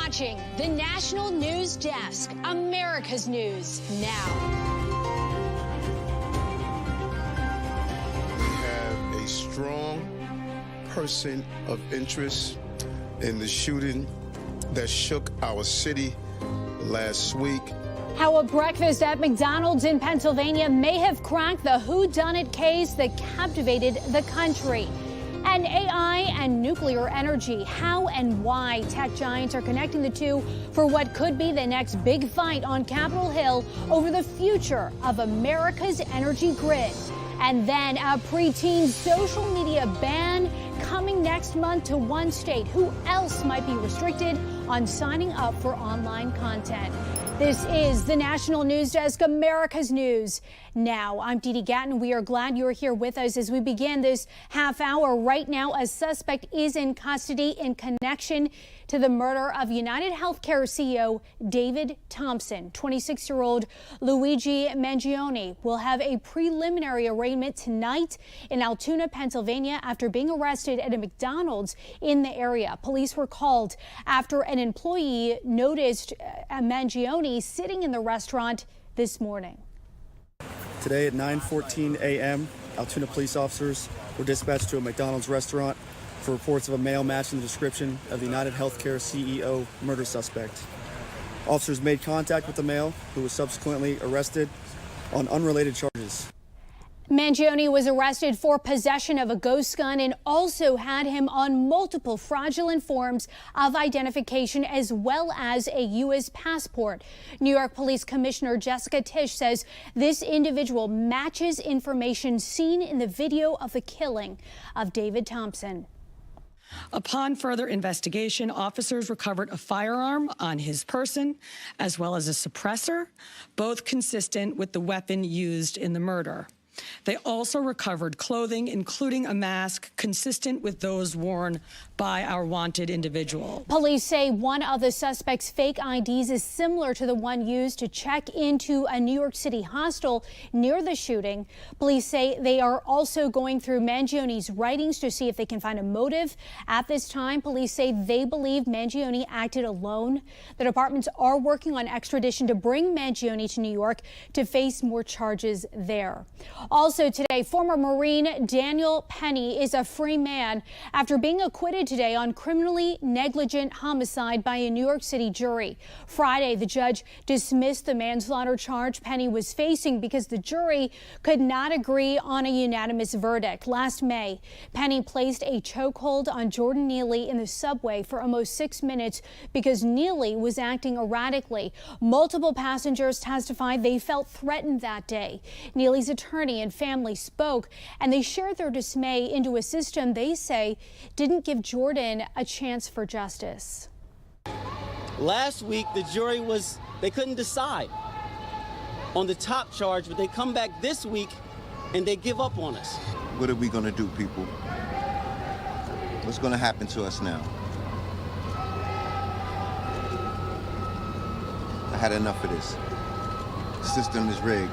watching the National News Desk, America's News Now. We have a strong person of interest in the shooting that shook our city last week. How a breakfast at McDonald's in Pennsylvania may have cracked the whodunit case that captivated the country. And AI and nuclear energy, how and why tech giants are connecting the two for what could be the next big fight on Capitol Hill over the future of America's energy grid. And then a preteen social media ban coming next month to one state. Who else might be restricted on signing up for online content? This is the National News Desk, America's News Now. I'm Dee Dee Gatton. We are glad you're here with us as we begin this half hour. Right now, a suspect is in custody in connection to the murder of UnitedHealthcare CEO David Thompson. 26-year-old Luigi Mangione will have a preliminary arraignment tonight in Altoona, Pennsylvania, after being arrested at a McDonald's in the area. Police were called after an employee noticed Mangione sitting in the restaurant this morning. Today at 9:14 a.m., Altoona police officers were dispatched to a McDonald's restaurant for reports of a male matching the description of the UnitedHealthcare CEO murder suspect. Officers made contact with the male, who was subsequently arrested on unrelated charges. Mangione was arrested for possession of a ghost gun and also had him on multiple fraudulent forms of identification as well as a U.S. passport. New York Police Commissioner Jessica Tisch says this individual matches information seen in the video of the killing of David Thompson. Upon further investigation, officers recovered a firearm on his person as well as a suppressor, both consistent with the weapon used in the murder. They also recovered clothing, including a mask consistent with those worn by our wanted individual. Police say one of the suspect's fake IDs is similar to the one used to check into a New York City hostel near the shooting. Police say they are also going through Mangione's writings to see if they can find a motive. At this time, police say they believe Mangione acted alone. The departments are working on extradition to bring Mangione to New York to face more charges there. Also today, former Marine Daniel Penny is a free man after being acquitted today on criminally negligent homicide by a New York City jury. Friday, the judge dismissed the manslaughter charge Penny was facing because the jury could not agree on a unanimous verdict. Last May, Penny placed a chokehold on Jordan Neely in the subway for almost 6 minutes because Neely was acting erratically. Multiple passengers testified they felt threatened that day. Neely's attorney and family spoke, and they shared their dismay into a system they say didn't give Jordan a chance for justice. Last week, the jury they couldn't decide on the top charge, but they come back this week and they give up on us. What are we going to do, people? What's going to happen to us now? I had enough of this. The system is rigged.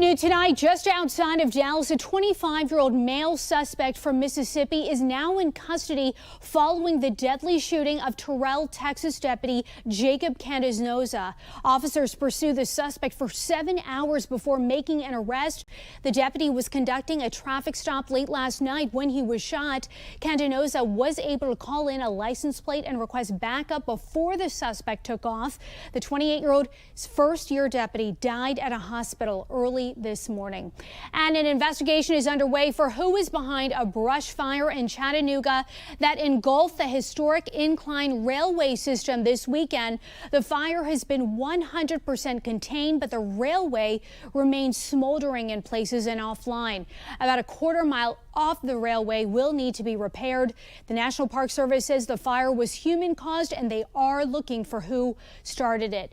New tonight, just outside of Dallas, a 25-year-old male suspect from Mississippi is now in custody following the deadly shooting of Terrell, Texas deputy Jacob Candenoza. Officers pursued the suspect for 7 hours before making an arrest. The deputy was conducting a traffic stop late last night when he was shot. Candenoza was able to call in a license plate and request backup before the suspect took off. The 28-year-old first-year deputy died at a hospital early this morning. And an investigation is underway for who is behind a brush fire in Chattanooga that engulfed the historic Incline Railway system this weekend. The fire has been 100% contained, but the railway remains smoldering in places and offline. About a quarter mile off the railway will need to be repaired. The National Park Service says the fire was human caused and they are looking for who started it.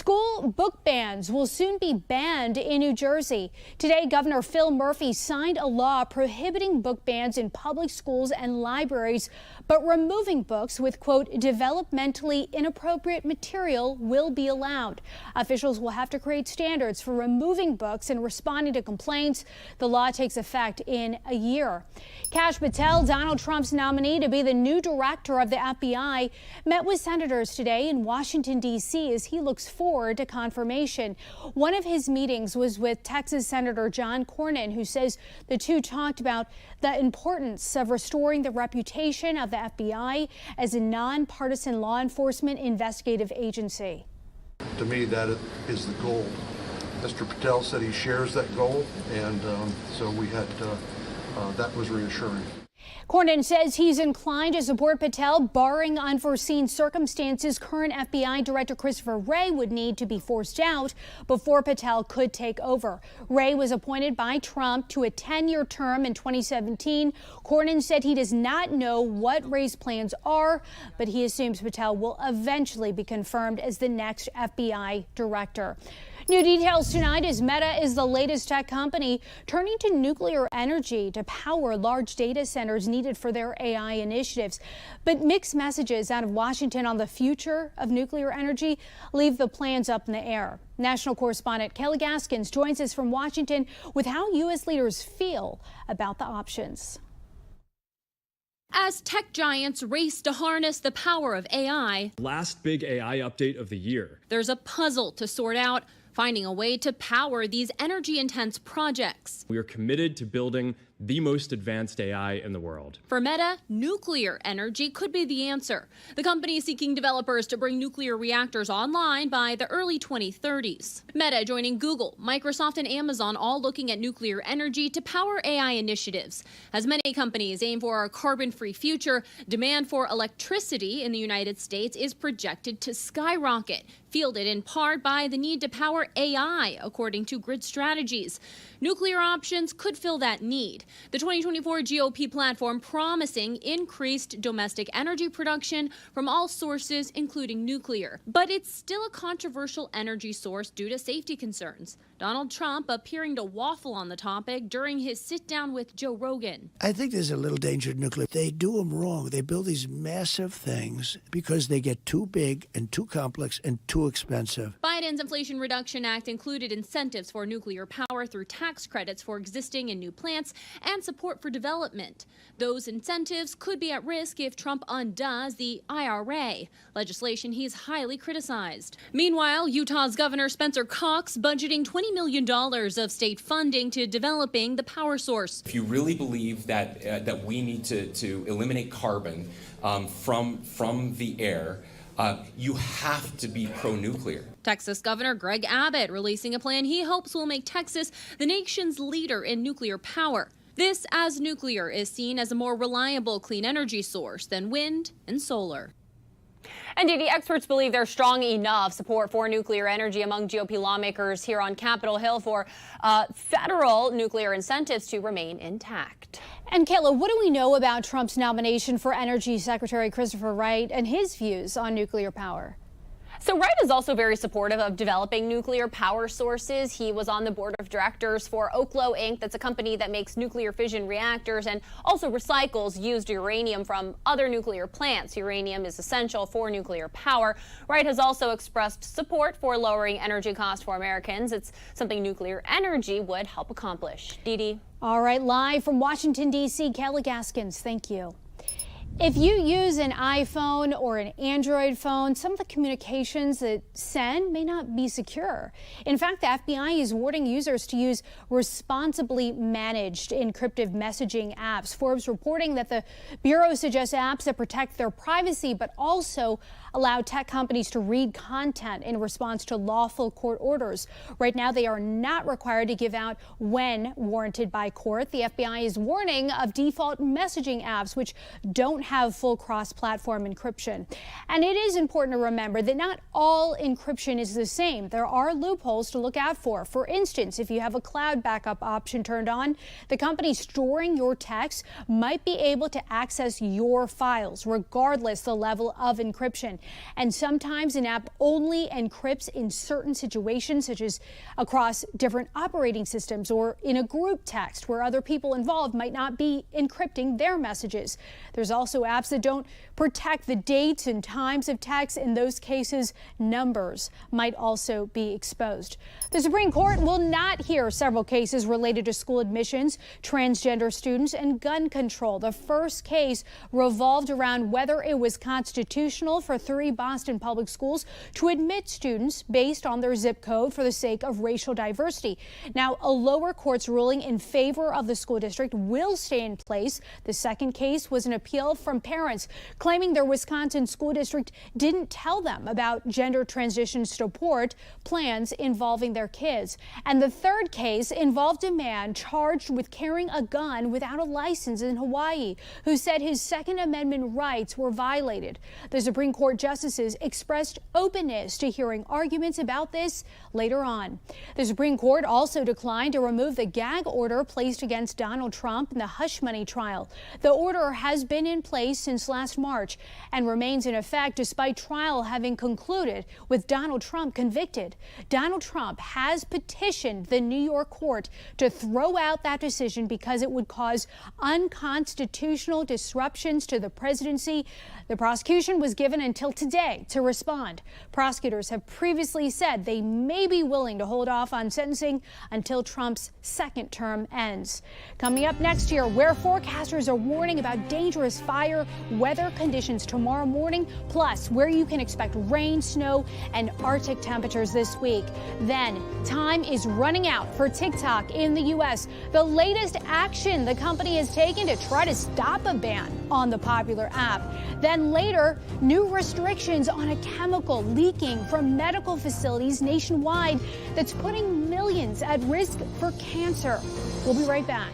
School book bans will soon be banned in New Jersey. Today, Governor Phil Murphy signed a law prohibiting book bans in public schools and libraries, but removing books with, quote, developmentally inappropriate material will be allowed. Officials will have to create standards for removing books and responding to complaints. The law takes effect in a year. Kash Patel, Donald Trump's nominee to be the new director of the FBI, met with senators today in Washington, D.C. as he looks forward to confirmation. One of his meetings was with Texas Senator John Cornyn, who says the two talked about the importance of restoring the reputation of the FBI as a nonpartisan law enforcement investigative agency. To me, that is the goal. Mr. Patel said he shares that goal, and so we had that was reassuring. Cornyn says he's inclined to support Patel, barring unforeseen circumstances. Current FBI Director Christopher Wray would need to be forced out before Patel could take over. Wray was appointed by Trump to a 10-year term in 2017. Cornyn said he does not know what Wray's plans are, but he assumes Patel will eventually be confirmed as the next FBI director. New details tonight as Meta is the latest tech company turning to nuclear energy to power large data centers needed for their AI initiatives. But mixed messages out of Washington on the future of nuclear energy leave the plans up in the air. National correspondent Kelly Gaskins joins us from Washington with how U.S. leaders feel about the options. As tech giants race to harness the power of AI, last big AI update of the year, there's a puzzle to sort out, finding a way to power these energy-intense projects. We are committed to building the most advanced AI in the world. For Meta, nuclear energy could be the answer. The company is seeking developers to bring nuclear reactors online by the early 2030s. Meta joining Google, Microsoft, and Amazon, all looking at nuclear energy to power AI initiatives. As many companies aim for a carbon-free future, demand for electricity in the United States is projected to skyrocket, fueled in part by the need to power AI, according to Grid Strategies. Nuclear options could fill that need. The 2024 GOP platform promising increased domestic energy production from all sources, including nuclear. But it's still a controversial energy source due to safety concerns. Donald Trump appearing to waffle on the topic during his sit-down with Joe Rogan. I think there's a little danger in nuclear. They do them wrong. They build these massive things because they get too big and too complex and too expensive. Biden's Inflation Reduction Act included incentives for nuclear power through tax credits for existing and new plants and support for development. Those incentives could be at risk if Trump undoes the IRA, legislation he's highly criticized. Meanwhile, Utah's Governor Spencer Cox budgeting $20 million of state funding to developing the power source. If you really believe that we need to eliminate carbon from the air, you have to be pro-nuclear. Texas Governor Greg Abbott releasing a plan he hopes will make Texas the nation's leader in nuclear power. This as nuclear is seen as a more reliable clean energy source than wind and solar. And Didi, experts believe there's strong enough support for nuclear energy among GOP lawmakers here on Capitol Hill for federal nuclear incentives to remain intact. And Kayla, what do we know about Trump's nomination for Energy Secretary Christopher Wray and his views on nuclear power? So Wright is also very supportive of developing nuclear power sources. He was on the board of directors for Oklo Inc. That's a company that makes nuclear fission reactors and also recycles used uranium from other nuclear plants. Uranium is essential for nuclear power. Wright has also expressed support for lowering energy costs for Americans. It's something nuclear energy would help accomplish. Didi. All right, live from Washington, D.C., Kelly Gaskins, thank you. If you use an iPhone or an Android phone, some of the communications that send may not be secure. In fact, the FBI is warning users to use responsibly managed encrypted messaging apps. Forbes reporting that the Bureau suggests apps that protect their privacy but also allow tech companies to read content in response to lawful court orders. Right now, they are not required to give out when warranted by court. The FBI is warning of default messaging apps which don't don't have full cross-platform encryption. And it is important to remember that not all encryption is the same. There are loopholes to look out for. For instance, if you have a cloud backup option turned on, the company storing your text might be able to access your files, regardless the level of encryption. And sometimes an app only encrypts in certain situations, such as across different operating systems or in a group text where other people involved might not be encrypting their messages. There's also apps that don't protect the dates and times of texts. In those cases, numbers might also be exposed. The Supreme Court will not hear several cases related to school admissions, transgender students, and gun control. The first case revolved around whether it was constitutional for 3 Boston public schools to admit students based on their zip code for the sake of racial diversity. Now, a lower court's ruling in favor of the school district will stay in place. The second case was an appeal from parents claiming their Wisconsin school district didn't tell them about gender transition support plans involving their kids. And the third case involved a man charged with carrying a gun without a license in Hawaii, who said his Second Amendment rights were violated. The Supreme Court justices expressed openness to hearing arguments about this later on. The Supreme Court also declined to remove the gag order placed against Donald Trump in the hush money trial. The order has been in place since last March and remains in effect despite trial having concluded with Donald Trump convicted. Donald Trump has petitioned the New York court to throw out that decision because it would cause unconstitutional disruptions to the presidency. The prosecution was given until today to respond. Prosecutors have previously said they may be willing to hold off on sentencing until Trump's second term ends. Coming up next year, where forecasters are warning about dangerous fire weather conditions tomorrow morning, plus where you can expect rain, snow, and Arctic temperatures this week. Then, time is running out for TikTok in the U.S. The latest action the company has taken to try to stop a ban on the popular app. Then later, new restrictions on a chemical leaking from medical facilities nationwide that's putting millions at risk for cancer. We'll be right back.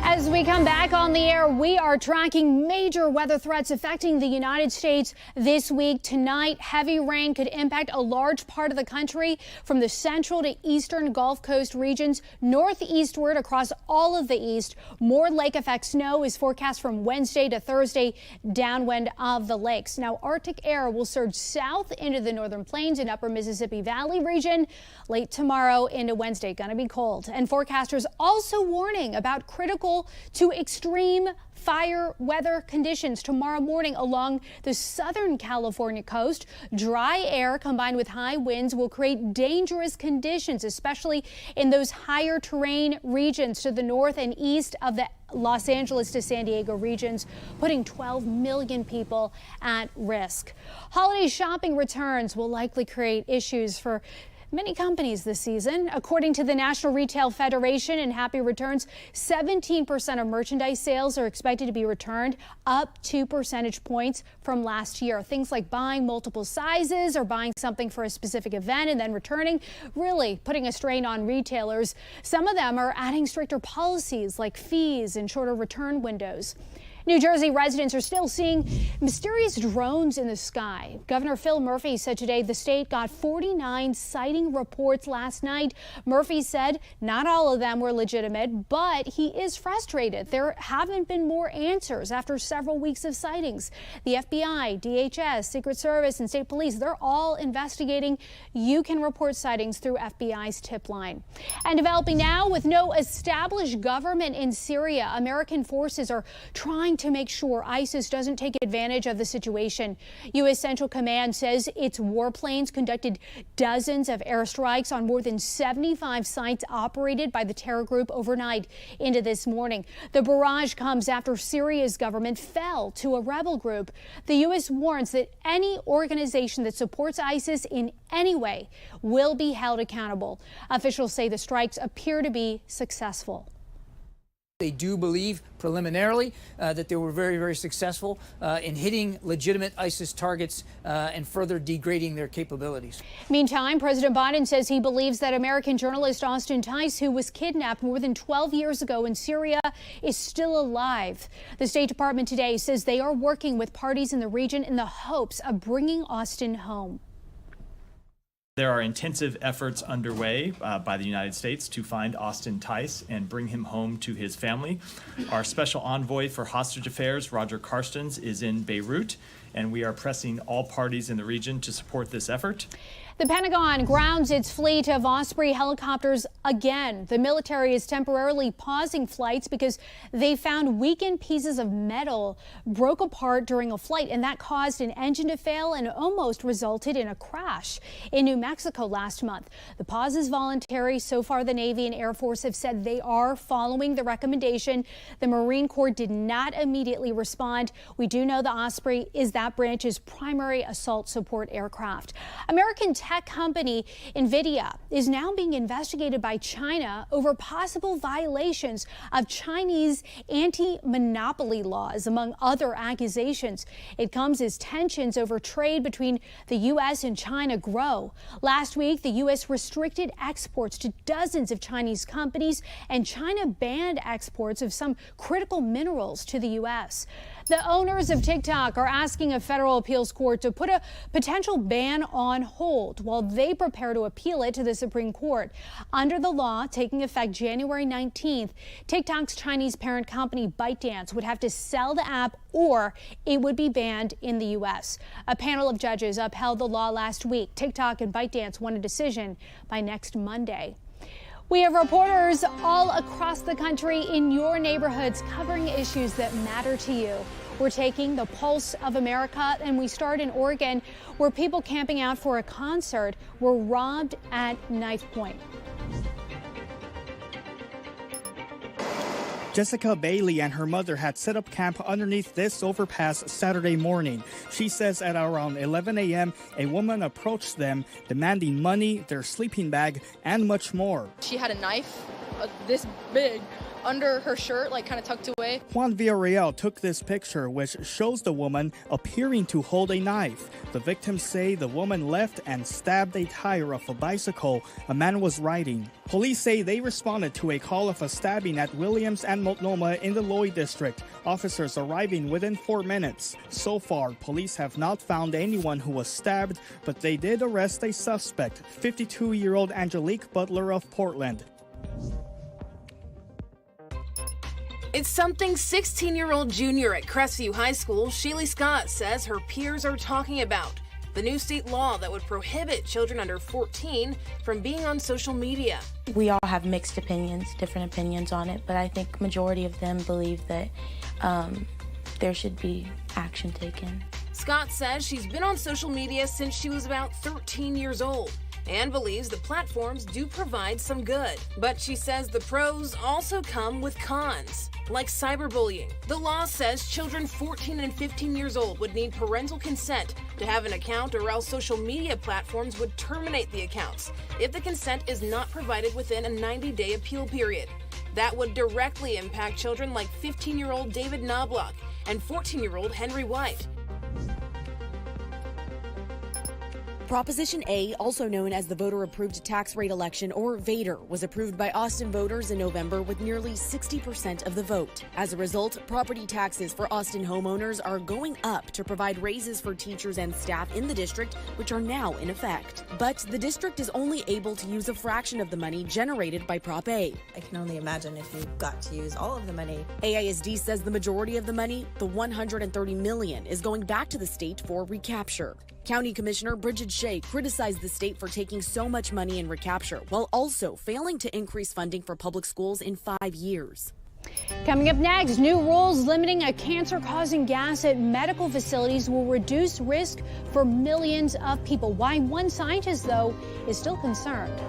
As we come back on the air, we are tracking major weather threats affecting the United States this week. Tonight, heavy rain could impact a large part of the country from the central to eastern Gulf Coast regions, northeastward across all of the east. More lake effect snow is forecast from Wednesday to Thursday downwind of the lakes. Now, Arctic air will surge south into the northern plains and upper Mississippi Valley region late tomorrow into Wednesday. Going to be cold. And forecasters also warning about critical vulnerable to extreme fire weather conditions tomorrow morning along the southern California coast. Dry air combined with high winds will create dangerous conditions, especially in those higher terrain regions to the north and east of the Los Angeles to San Diego regions, putting 12 million people at risk. Holiday shopping returns will likely create issues for many companies this season. According to the National Retail Federation and Happy Returns, 17% of merchandise sales are expected to be returned, up 2 percentage points from last year. Things like buying multiple sizes or buying something for a specific event and then returning, really putting a strain on retailers. Some of them are adding stricter policies like fees and shorter return windows. New Jersey residents are still seeing mysterious drones in the sky. Governor Phil Murphy said today the state got 49 sighting reports last night. Murphy said not all of them were legitimate, but he is frustrated. There haven't been more answers after several weeks of sightings. The FBI, DHS, Secret Service, and state police, they're all investigating. You can report sightings through FBI's tip line. And developing now, with no established government in Syria, American forces are trying to make sure ISIS doesn't take advantage of the situation. U.S. Central Command says its warplanes conducted dozens of airstrikes on more than 75 sites operated by the terror group overnight into this morning. The barrage comes after Syria's government fell to a rebel group. The U.S. warns that any organization that supports ISIS in any way will be held accountable. Officials say the strikes appear to be successful. They do believe preliminarily that they were very, very successful in hitting legitimate ISIS targets and further degrading their capabilities. Meantime, President Biden says he believes that American journalist Austin Tice, who was kidnapped more than 12 years ago in Syria, is still alive. The State Department today says they are working with parties in the region in the hopes of bringing Austin home. There are intensive efforts underway by the United States to find Austin Tice and bring him home to his family. Our special envoy for hostage affairs, Roger Carstens, is in Beirut, and we are pressing all parties in the region to support this effort. The Pentagon grounds its fleet of Osprey helicopters again. The military is temporarily pausing flights because they found weakened pieces of metal broke apart during a flight, and that caused an engine to fail and almost resulted in a crash in New Mexico last month. The pause is voluntary. So far, the Navy and Air Force have said they are following the recommendation. The Marine Corps did not immediately respond. We do know the Osprey is that branch's primary assault support aircraft. American tech company NVIDIA is now being investigated by China over possible violations of Chinese anti-monopoly laws, among other accusations. It comes as tensions over trade between the U.S. and China grow. Last week, the U.S. restricted exports to dozens of Chinese companies, and China banned exports of some critical minerals to the U.S. The owners of TikTok are asking a federal appeals court to put a potential ban on hold while they prepare to appeal it to the Supreme Court. Under the law taking effect January 19th, TikTok's Chinese parent company ByteDance would have to sell the app or it would be banned in the U.S. A panel of judges upheld the law last week. TikTok and ByteDance want a decision by next Monday. We have reporters all across the country in your neighborhoods covering issues that matter to you. We're taking the pulse of America, and we start in Oregon, where people camping out for a concert were robbed at knife point. Jessica Bailey and her mother had set up camp underneath this overpass Saturday morning. She says at around 11 a.m., a woman approached them, demanding money, their sleeping bag, and much more. She had a knife this big under her shirt, like kind of tucked away. Juan Villarreal took this picture, which shows the woman appearing to hold a knife. The victims say the woman left and stabbed a tire of a bicycle a man was riding. Police say they responded to a call of a stabbing at Williams and Multnomah in the Lloyd district. Officers arriving within 4 minutes. So far, police have not found anyone who was stabbed, but they did arrest a suspect, 52-year-old Angelique Butler of Portland. It's something 16-year-old junior at Crestview High School, Sheely Scott, says her peers are talking about. the new state law that would prohibit children under 14 from being on social media. We all have mixed opinions, different opinions on it, but I think majority of them believe that there should be action taken. Scott says she's been on social media since she was about 13 years old and believes the platforms do provide some good. But she says the pros also come with cons, like cyberbullying. The law says children 14 and 15 years old would need parental consent to have an account, or else social media platforms would terminate the accounts if the consent is not provided within a 90-day appeal period. That would directly impact children like 15-year-old David Knobloch and 14-year-old Henry White. Proposition A, also known as the voter-approved tax rate election, or VATER, was approved by Austin voters in November with nearly 60% of the vote. As a result, property taxes for Austin homeowners are going up to provide raises for teachers and staff in the district, which are now in effect. But the district is only able to use a fraction of the money generated by Prop A. I can only imagine if you got to use all of the money. AISD says the majority of the money, the $130 million, is going back to the state for recapture. County Commissioner Bridget Shea criticized the state for taking so much money in recapture, while also failing to increase funding for public schools in 5 years. Coming up next, new rules limiting a cancer-causing gas at medical facilities will reduce risk for millions of people. Why one scientist, though, is still concerned.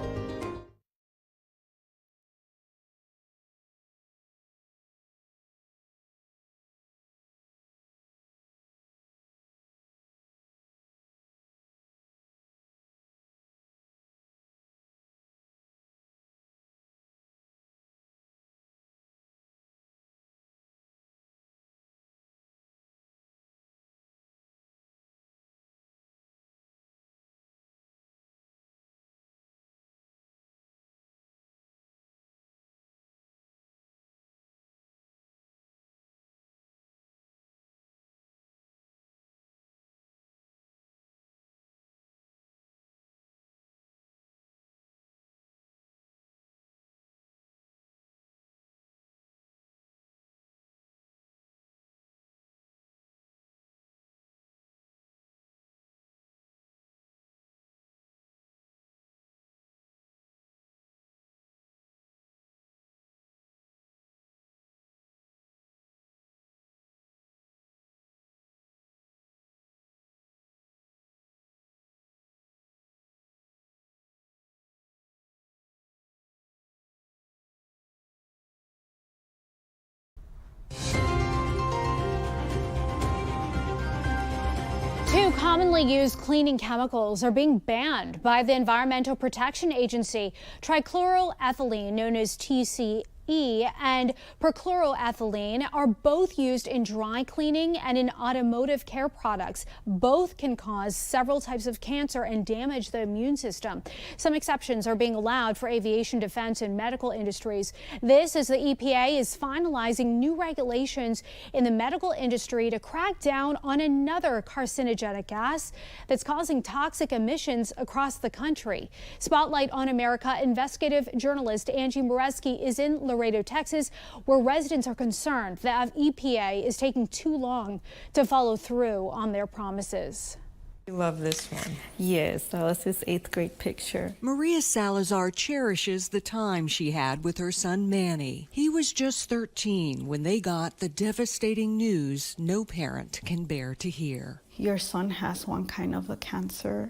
Two commonly used cleaning chemicals are being banned by the Environmental Protection Agency. Trichloroethylene, known as TCE, and perchloroethylene are both used in dry cleaning and in automotive care products. Both can cause several types of cancer and damage the immune system. Some exceptions are being allowed for aviation, defense, and medical industries. This as the EPA is finalizing new regulations in the medical industry to crack down on another carcinogenic gas that's causing toxic emissions across the country. Spotlight on America investigative journalist Angie Moreski is in Laredo, Texas, where residents are concerned that EPA is taking too long to follow through on their promises. I love this one. Yes, that was his 8th grade picture. Maria Salazar cherishes the time she had with her son Manny. He was just 13 when they got the devastating news no parent can bear to hear. Your son has one kind of a cancer.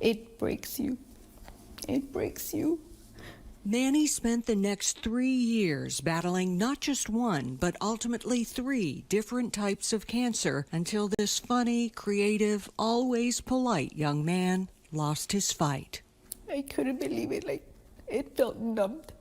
It breaks you. It breaks you. Manny spent the next 3 years battling not just one, but ultimately 3 different types of cancer until this funny, creative, always polite young man lost his fight. I couldn't believe it. Like, it felt numbed.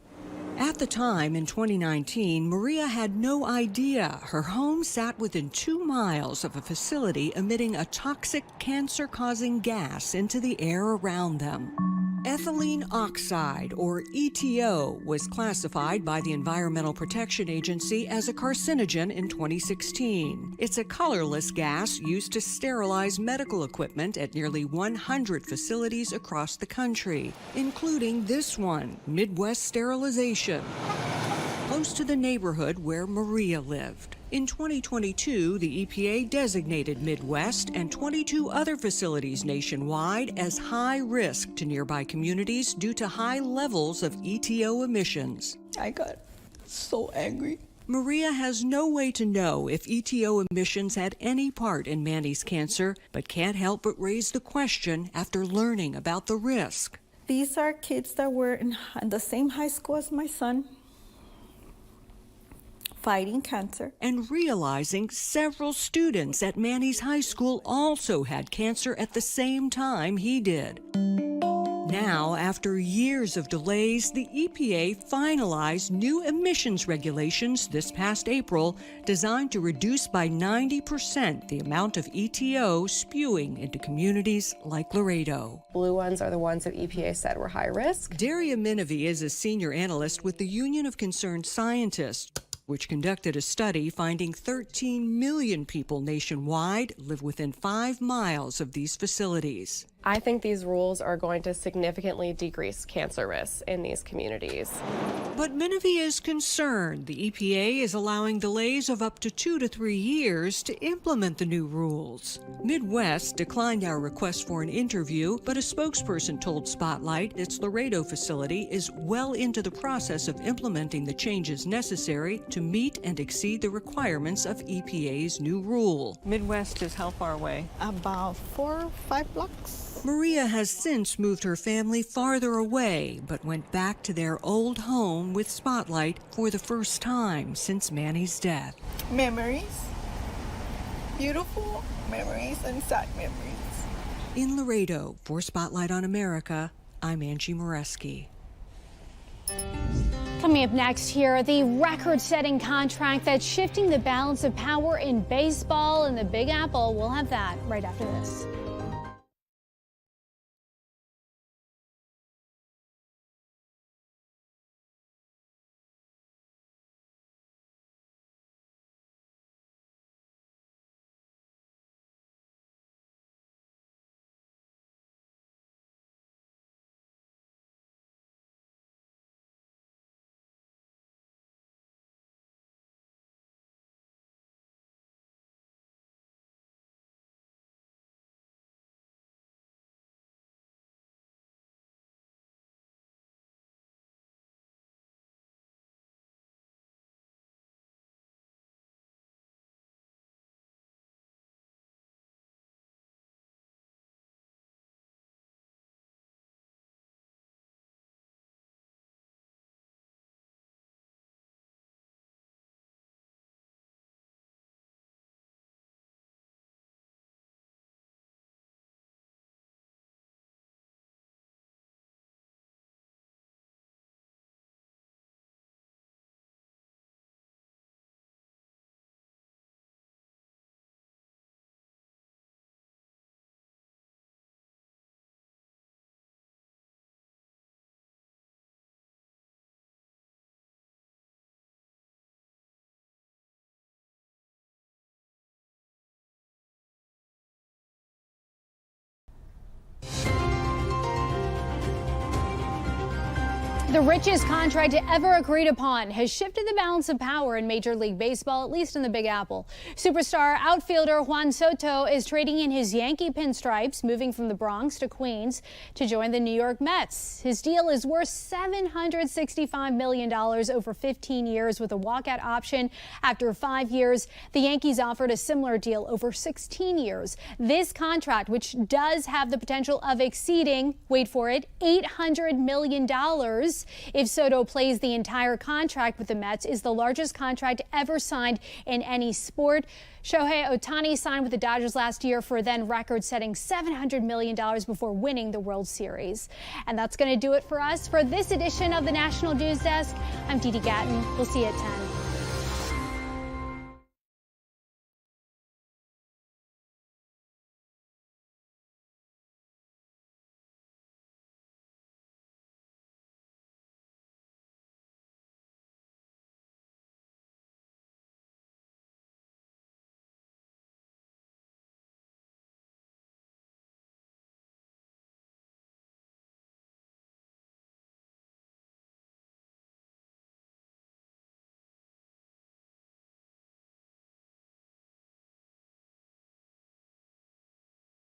At the time, in 2019, Maria had no idea her home sat within 2 miles of a facility emitting a toxic cancer-causing gas into the air around them. Ethylene oxide, or ETO, was classified by the Environmental Protection Agency as a carcinogen in 2016. It's a colorless gas used to sterilize medical equipment at nearly 100 facilities across the country, including this one, Midwest Sterilization. close to the neighborhood where Maria lived. In 2022, the EPA designated Midwest and 22 other facilities nationwide as high risk to nearby communities due to high levels of ETO emissions. I got so angry. Maria has no way to know if ETO emissions had any part in Manny's cancer, but can't help but raise the question after learning about the risk. These are kids that were in the same high school as my son, fighting cancer. And realizing several students at Manny's high school also had cancer at the same time he did. Now, after years of delays, the EPA finalized new emissions regulations this past April designed to reduce by 90% the amount of ETO spewing into communities like Laredo. Blue ones are the ones that EPA said were high risk. Daria Minovi is a senior analyst with the Union of Concerned Scientists, which conducted a study finding 13 million people nationwide live within 5 miles of these facilities. I think these rules are going to significantly decrease cancer risks in these communities. But Minovi is concerned the EPA is allowing delays of up to 2 to 3 years to implement the new rules. Midwest declined our request for an interview, but a spokesperson told Spotlight its Laredo facility is well into the process of implementing the changes necessary to meet and exceed the requirements of EPA's new rule. Midwest is how far away? About 4 or 5 blocks. Maria has since moved her family farther away, but went back to their old home with Spotlight for the first time since Manny's death. Memories, beautiful memories and sad memories. In Laredo, for Spotlight on America, I'm Angie Moreski. Coming up next here, the record-setting contract that's shifting the balance of power in baseball in the Big Apple. We'll have that right after this. The richest contract ever agreed upon has shifted the balance of power in Major League Baseball, at least in the Big Apple. Superstar outfielder Juan Soto is trading in his Yankee pinstripes, moving from the Bronx to Queens to join the New York Mets. His deal is worth $765 million over 15 years with a walkout option after 5 years. The Yankees offered a similar deal over 16 years. This contract, which does have the potential of exceeding, wait for it, $800 million. If Soto plays the entire contract with the Mets, is the largest contract ever signed in any sport. Shohei Ohtani signed with the Dodgers last year for a then record-setting $700 million before winning the World Series. And that's going to do it for us for this edition of the National News Desk. I'm Dee Dee Gatton. We'll see you at 10.